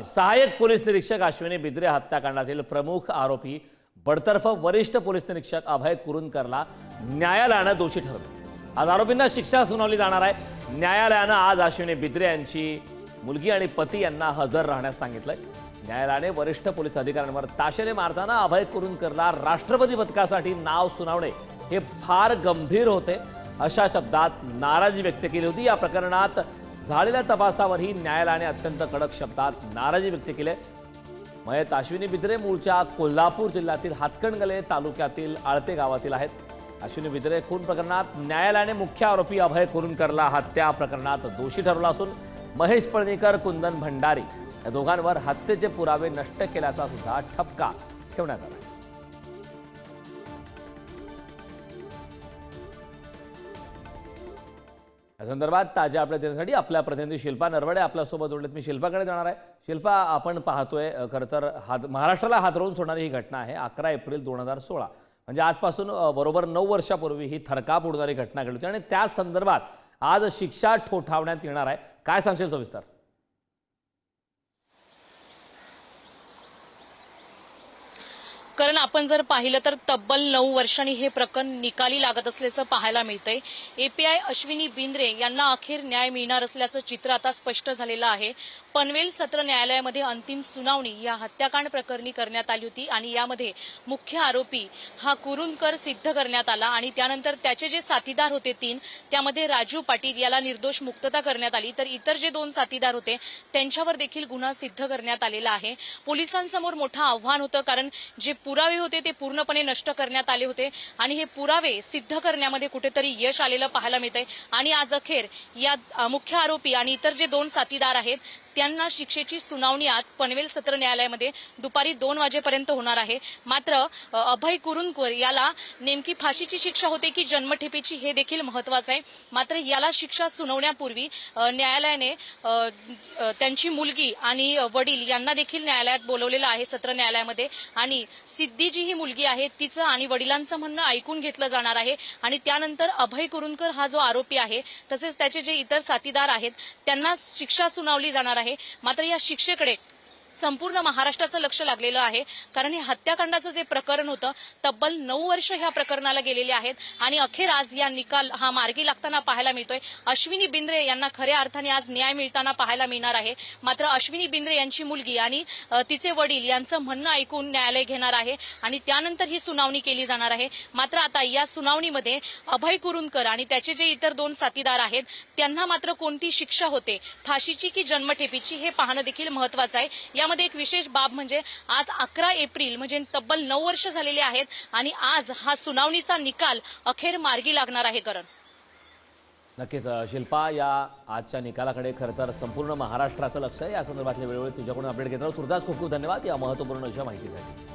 सहाय्यक पोलीस निरीक्षक अश्विनी बिद्रे हत्याकांडातील प्रमुख आरोपी बडतर्फ वरिष्ठ पोलीस निरीक्षक अभय कुरुंदकरला न्यायालयानं दोषी ठरवलं। आज आरोपींना शिक्षा सुनावली जाणार आहे। न्यायालयानं आज अश्विनी बिद्रे यांची मुलगी आणि पती यांना हजर राहण्यास सांगितलंय। न्यायालयाने वरिष्ठ पोलीस अधिकाऱ्यांवर ताशेरे मारताना अभय कुरुंदकरला राष्ट्रपती पदकासाठी नाव सुनावणे हे फार गंभीर होते अशा शब्दात नाराजी व्यक्त केली होती। या प्रकरणात झालेल्या तपासावरही न्यायालयाने अत्यंत कडक शब्दात नाराजी व्यक्त केली। मयत अश्विनी बिद्रे मूळच्या कोल्हापूर जिल्ह्यातील हातकणंगले तालुक्यातील आळते गावातील आहेत। अश्विनी बिद्रे खून प्रकरणात न्यायालयाने मुख्य आरोपी अभय कुरुंदकरला हत्या प्रकरणात दोषी ठरवला असून महेश पळणीकर, कुंदन भंडारी या दोघांवर हत्येचे पुरावे नष्ट केल्याचा सुद्धा ठपका ठेवण्यात आला। या संदर्भात ताज्या आपल्या देण्यासाठी आपल्या प्रतिनिधी शिल्पा नरवडे आपल्यासोबत जोडलेत। मी शिल्पाकडे जाणार आहे। शिल्पा, आपण पाहतोय खरं तर महाराष्ट्राला हादरवून सोडणारी ही घटना आहे। 11 एप्रिल 2016 म्हणजे आजपासून बरोबर 9 वर्षापूर्वी ही थरकाप उडणारी घटना घडली होती आणि त्या संदर्भात आज शिक्षा ठोठावण्यात येणार आहे। काय सांगशील सविस्तर? कारण आपण जर पाहिलं तर तब्बल 9 वर्षांनी हे प्रकरण निकाली लागत असल्याचं पाहायला मिळतंय। एपीआय अश्विनी बिद्रे यांना अखेर न्याय मिळणार असल्याचं चित्र आता स्पष्ट झालेलं आहे। पनवेल सत्र न्यायालयामध्ये अंतिम सुनावणी या हत्याकांड प्रकरणी करण्यात आली होती आणि यामध्ये मुख्य आरोपी हा कुरुंदकर सिद्ध करण्यात आला आणि त्यानंतर त्याचे जे साथीदार होते 3 त्यामध्ये राजू पाटील याला निर्दोष मुक्तता करण्यात आली, तर इतर जे 2 साथीदार होते त्यांच्यावर देखील गुन्हा सिद्ध करण्यात आलेला आहे। पोलिसांसमोर मोठं आव्हान होतं कारण जे पुरावे होते ते पूर्णपणे नष्ट करण्यात आले होते आणि हे पुरावे सिद्ध करण्यामध्ये कुठेतरी यश आलेलं पाहायला मिळतंय आणि आज अखेर या मुख्य आरोपी आणि इतर जे 2 साथीदार आहेत त्यांना शिक्षेची सुनावणी आज पनवेल सत्र न्यायालयामध्ये दुपारी 2 वाजेपर्यंत होणार आहे। मात्र अभय कुरुंदकर याला नेमकी फाशीची शिक्षा होते की जन्मठेपेची हे देखील महत्त्वाचं आहे। मात्र याला शिक्षा सुनावण्यापूर्वी न्यायालयाने त्यांची मुलगी आणि वडील यांना देखील न्यायालयात बोलवलेलं आहे सत्र न्यायालयामध्ये आणि सिद्धी जी ही मुलगी आहे तिचं आणि वडिलांचं म्हणणं ऐकून घेतलं जाणार आहे आणि त्यानंतर अभय कुरुंदकर हा जो आरोपी आहे तसेच त्याचे जे इतर साथीदार आहेत त्यांना शिक्षा सुनावली जाणार आहे। मात्र या शिक्षेकडे संपूर्ण महाराष्ट्राचं लक्ष लागलेलं आहे कारण हे हत्याकांडाचं जे प्रकरण होतं तब्बल 9 वर्ष ह्या प्रकरणाला गेलेले आहेत आणि अखेर आज या निकाल हा मार्गी लागताना पाहायला मिळतोय। अश्विनी बिद्रे यांना खऱ्या अर्थाने आज न्याय मिळताना पाहायला मिळणार आहे। मात्र अश्विनी बिद्रे यांची मुलगी आणि तिचे वडील यांचं म्हणणं ऐकून न्यायालय घेणार आहे आणि त्यानंतर ही सुनावणी केली जाणार आहे। मात्र आता या सुनावणीमध्ये अभय कुरुंदकर आणि त्याचे जे इतर 2 साथीदार आहेत त्यांना मात्र कोणती शिक्षा होते, फाशीची की जन्मठेपेची, हे पाहणं देखील महत्त्वाचं आहे। यामध्ये एक विशेष बाब म्हणजे आज 11 एप्रिल म्हणजे तब्बल 9 वर्ष झालेले आहेत आणि आज हा सुनावणीचा निकाल अखेर मार्गी लागणार आहे। करण, नक्कीच शिल्पा, या आजच्या निकालाकडे खरं तर संपूर्ण महाराष्ट्राचं लक्ष आहे। या संदर्भातले वेळोवेळी तुझ्याकडून अपडेट घेत राहू। तुर्तास खूप खूप धन्यवाद या महत्त्वपूर्ण अशा माहितीसाठी।